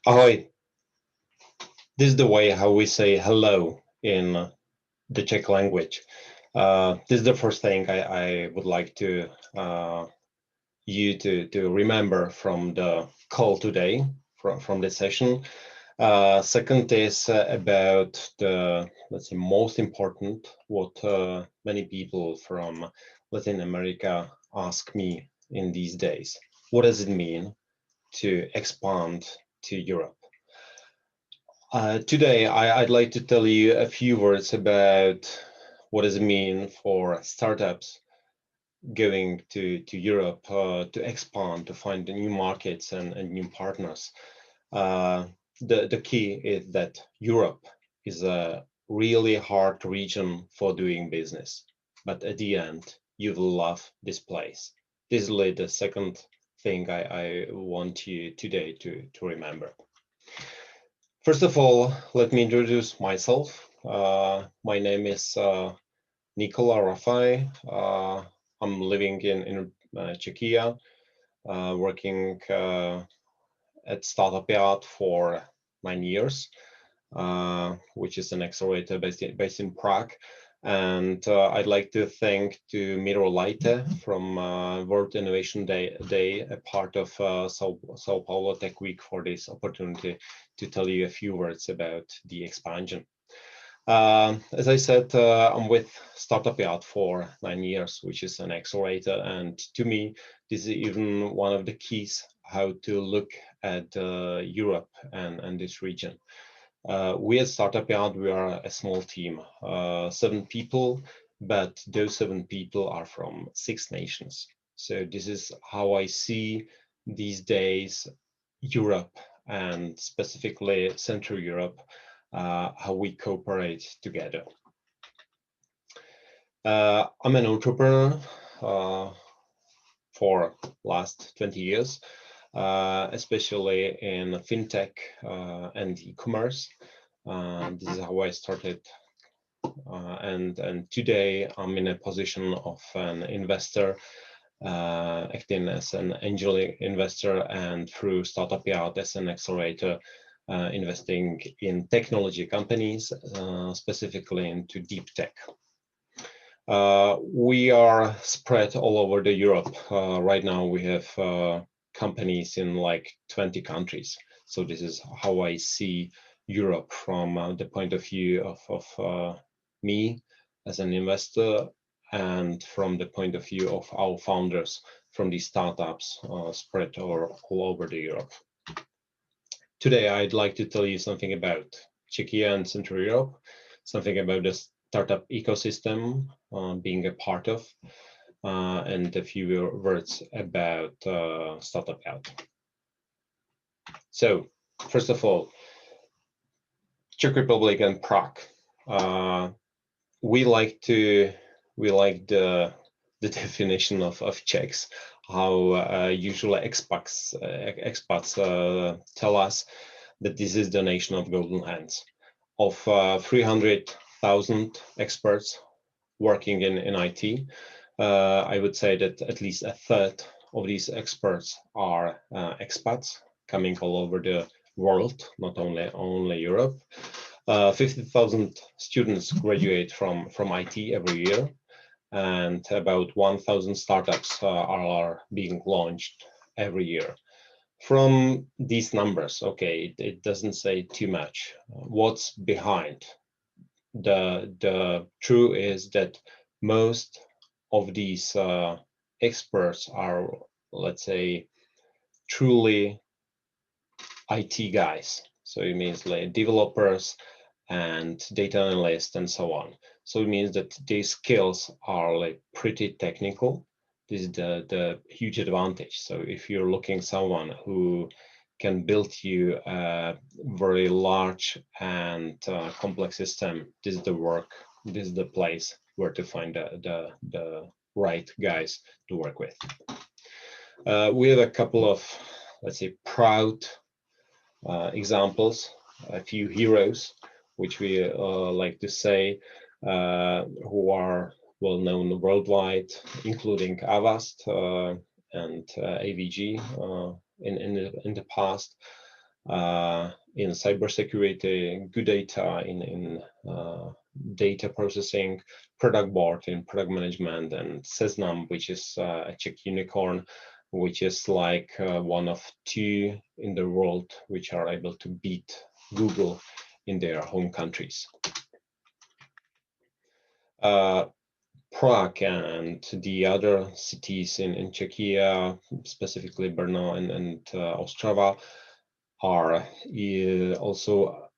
Ahoy. This is the way how we say hello in the Czech language. This is the first thing I would like to you to remember from the call today, from this session. Second is about the, let's say, most important, what many people from Latin America ask me in these days. What does it mean to expand to Europe? Today, I'd like to tell you a few words about what does it mean for startups going to Europe to expand, to find new markets and new partners. The key is that Europe is a really hard region for doing business, but at the end, you will love this place. This is the second thing I want you today to remember. First of all, let me introduce myself. My name is Nikola Rafaj. I'm living in Czechia, working at Startup Yard for 9 years, which is an accelerator based in Prague. And I'd like to thank to Miro Leite from World Innovation Day, a part of Sao Paulo Tech Week, for this opportunity to tell you a few words about the expansion. As I said, I'm with Startup Yard for 9 years, which is an accelerator. And to me, this is even one of the keys how to look at Europe and this region. We at Startup Yard, we are a small team, 7 people, but those 7 people are from 6 nations. So this is how I see these days Europe, and specifically Central Europe, how we cooperate together. I'm an entrepreneur for last 20 years. Especially in fintech and e-commerce. This is how I started, and today I'm in a position of an investor, acting as an angel investor, and through Startup Yard as an accelerator, investing in technology companies, specifically into deep tech. We are spread all over the Europe. Right now we have companies in like 20 countries. So this is how I see Europe from the point of view of me as an investor, and from the point of view of our founders from these startups spread all over the Europe. Today, I'd like to tell you something about Czechia and Central Europe, something about the startup ecosystem being a part of, and a few words about Startup Yard. So, first of all, Czech Republic and Prague. We like the definition of Czechs, how usually expats tell us that this is the nation of golden hands. Of 300,000 experts working in IT, I would say that at least a third of these experts are expats coming all over the world, not only Europe. 50,000 students graduate from IT every year, and about 1,000 startups are being launched every year. From these numbers, okay, it doesn't say too much. What's behind? The truth is that most of these experts are, let's say, truly IT guys. So it means like developers and data analysts and so on. So it means that these skills are like pretty technical. This is the huge advantage. So if you're looking someone who can build you a very large and complex system, this is the work, this is the place where to find the right guys to work with. We have a couple of, let's say, proud examples, a few heroes, which we like to say, who are well known worldwide, including Avast and AVG in the past. in cybersecurity, good data in data processing, product board in product management, and Seznam, which is a Czech unicorn, which is like one of two in the world which are able to beat Google in their home countries. Prague and the other cities in Czechia, specifically Brno and Ostrava, are also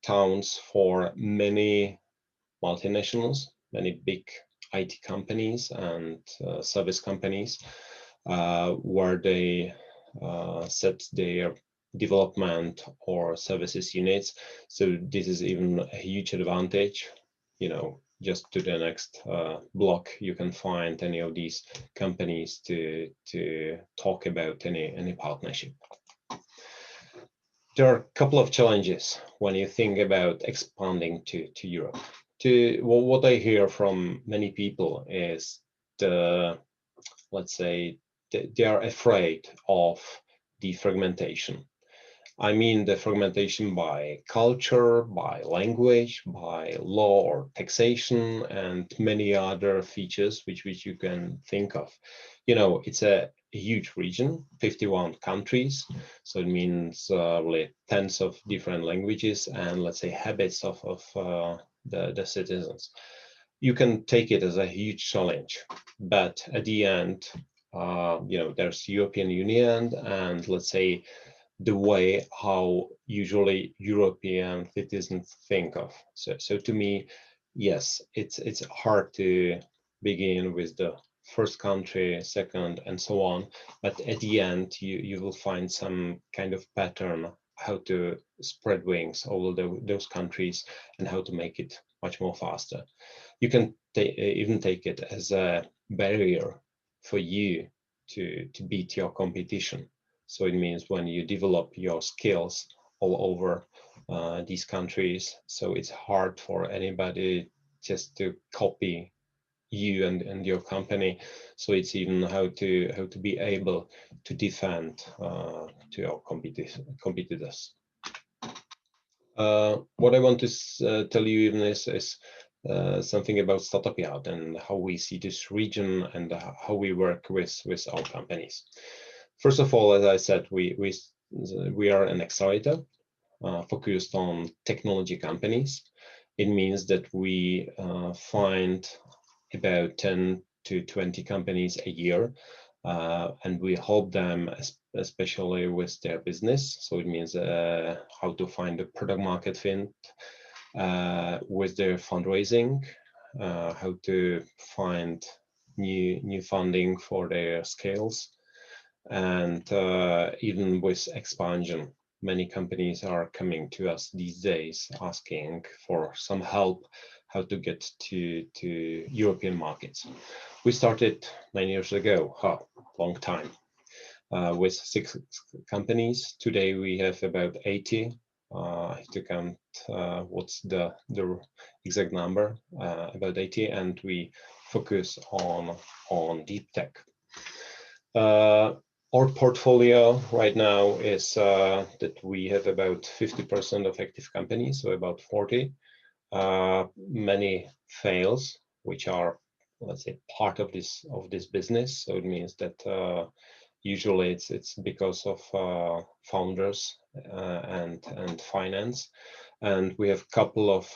towns for many multinationals, many big IT companies and service companies, where they set their development or services units. So this is even a huge advantage. You know, just to the next block, you can find any of these companies to talk about any partnership. There are a couple of challenges when you think about expanding to Europe. What I hear from many people is let's say, they are afraid of the fragmentation. I mean the fragmentation by culture, by language, by law or taxation, and many other features which you can think of. You know, it's a huge region, 51 countries, so it means really tens of different languages and, let's say, habits of the citizens. You can take it as a huge challenge, but at the end, you know, there's European Union and, let's say, the way how usually European citizens think of. So to me, yes, it's hard to begin with the first country, second, and so on. But at the end, you will find some kind of pattern how to spread wings over those countries and how to make it much more faster. You can even take it as a barrier for you to beat your competition. So it means when you develop your skills all over these countries, so it's hard for anybody just to copy you and your company. So it's even how to be able to defend to your competitors. What I want to tell you even is something about Startup Yard and how we see this region and how we work with our companies. First of all, as I said, we are an accelerator focused on technology companies. It means that we find about 10 to 20 companies a year, and we help them especially with their business. So it means how to find a product market fit, with their fundraising, how to find new funding for their scales, and even with expansion. Many companies are coming to us these days asking for some help how to get to European markets. We started 9 years ago, long time, with 6 companies. Today we have about 80. I have to count what's the exact number, about 80, and we focus on deep tech. Our portfolio right now is that we have about 50% of active companies, so about 40. Many fails, which are, let's say, part of this business. So it means that usually it's because of founders and finance. And we have a couple of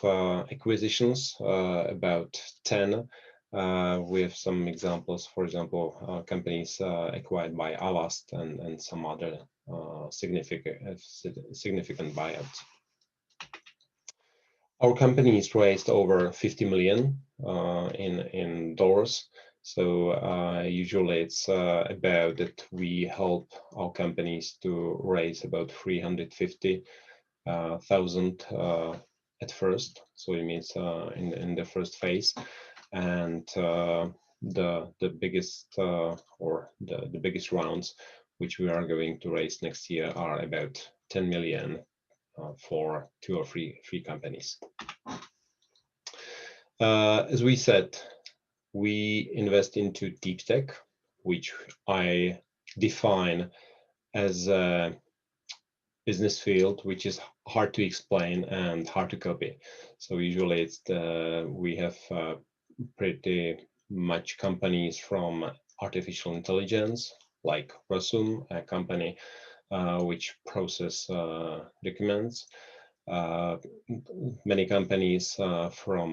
acquisitions, about 10. We have some examples, for example, companies acquired by Avast and some other significant buyouts. Our companies raised over 50 million in dollars. So usually it's about that we help our companies to raise about 350,000 at first. So it means in the first phase. And the biggest or the biggest rounds which we are going to raise next year are about 10 million for 2 or 3 companies. As we said, we invest into deep tech, which I define as business field which is hard to explain and hard to copy. So usually it's we have pretty much companies from artificial intelligence, like Rosum, a company which process documents. Many companies from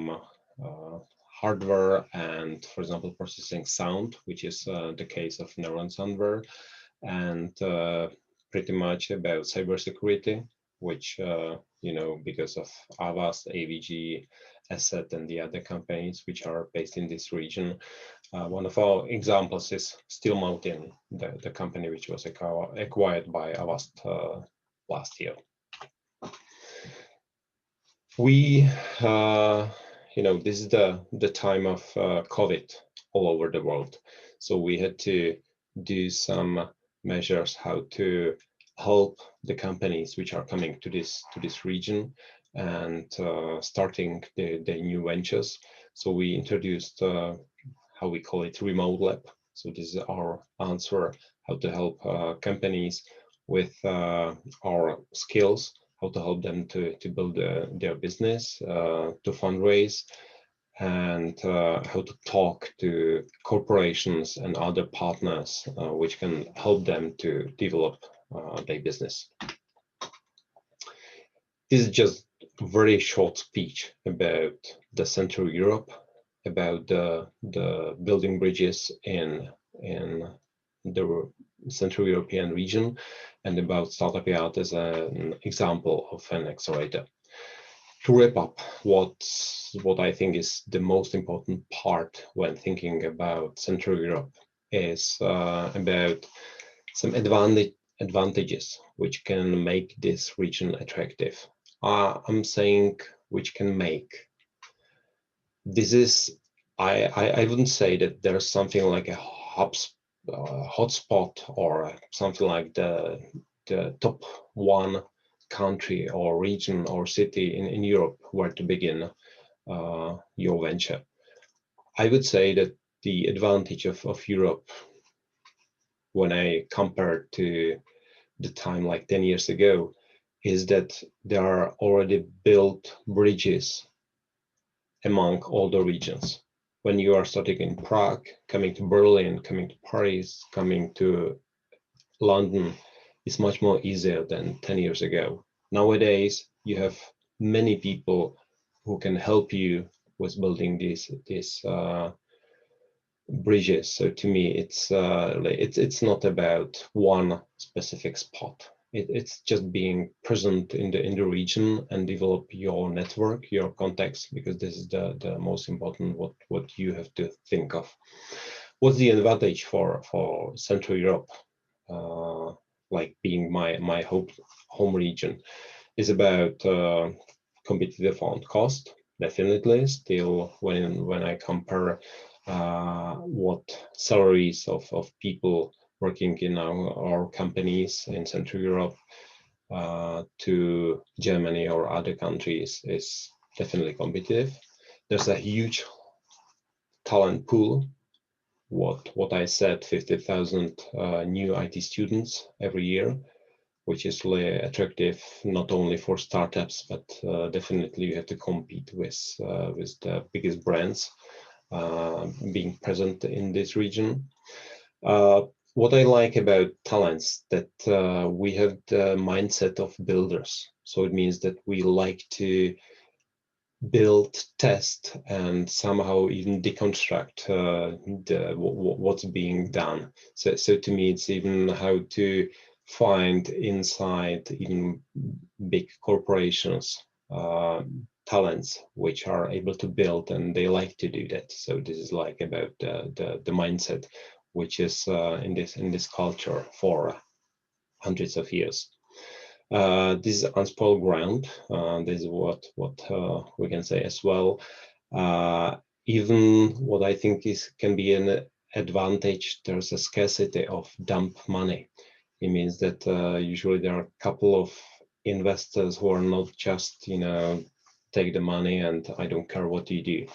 hardware and, for example, processing sound, which is the case of Neuron Soundware, and pretty much about cybersecurity, which, you know, because of Avast, AVG, Asset, and the other companies which are based in this region. One of our examples is Stillmountain, the company which was acquired by Avast last year. We, you know, this is the time of COVID all over the world. So we had to do some measures how to help the companies which are coming to this region and starting the new ventures. So we introduced how we call it remote lab. So this is our answer how to help companies with our skills, how to help them to build their business, to fundraise, and how to talk to corporations and other partners which can help them to develop their business. This is just a very short speech about the Central Europe, about the building bridges in the Central European region, and about Startup Yard as an example of an accelerator. To wrap up, what I think is the most important part when thinking about Central Europe is about some advantages which can make this region attractive. I'm saying which can make. This is, I wouldn't say that there's something like a hotspot or something like the top one country or region or city in Europe where to begin your venture. I would say that the advantage of Europe, when I compare to the time like 10 years ago, is that there are already built bridges among all the regions. When you are starting in Prague, coming to Berlin, coming to Paris, coming to London, it's much more easier than 10 years ago. Nowadays, you have many people who can help you with building these bridges. So to me, it's not about one specific spot. It's just being present in the region and develop your network, your contacts, because this is the most important what you have to think of. What's the advantage for Central Europe, like being my home region, is about competitive on cost, definitely. Still, when I compare what salaries of people working in our companies in Central Europe to Germany or other countries, is definitely competitive. There's a huge talent pool. What I said, 50,000 new IT students every year, which is really attractive not only for startups, but definitely you have to compete with the biggest brands being present in this region. What I like about talents, that we have the mindset of builders. So it means that we like to build, test, and somehow even deconstruct what's being done. So to me, it's even how to find inside even big corporations talents which are able to build, and they like to do that. So this is like about the mindset which is in this culture for hundreds of years. This is unspoiled ground. This is what we can say as well. Even what I think can be an advantage, there's a scarcity of dump money. It means that usually there are a couple of investors who are not just, take the money and I don't care what you do.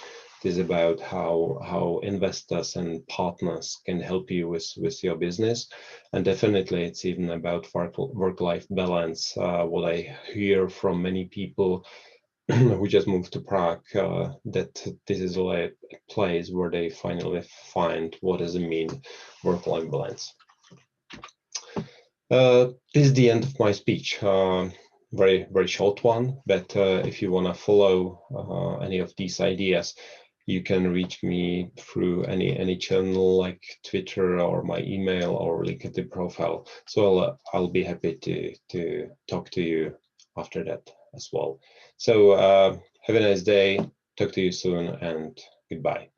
is about how investors and partners can help you with your business. And definitely it's even about work-life balance. What I hear from many people who just moved to Prague, that this is a place where they finally find what does it mean work-life balance. This is the end of my speech. Very short one, but if you want to follow any of these ideas, you can reach me through any channel like Twitter or my email or LinkedIn profile. So I'll be happy to talk to you after that as well. So have a nice day. Talk to you soon, and goodbye.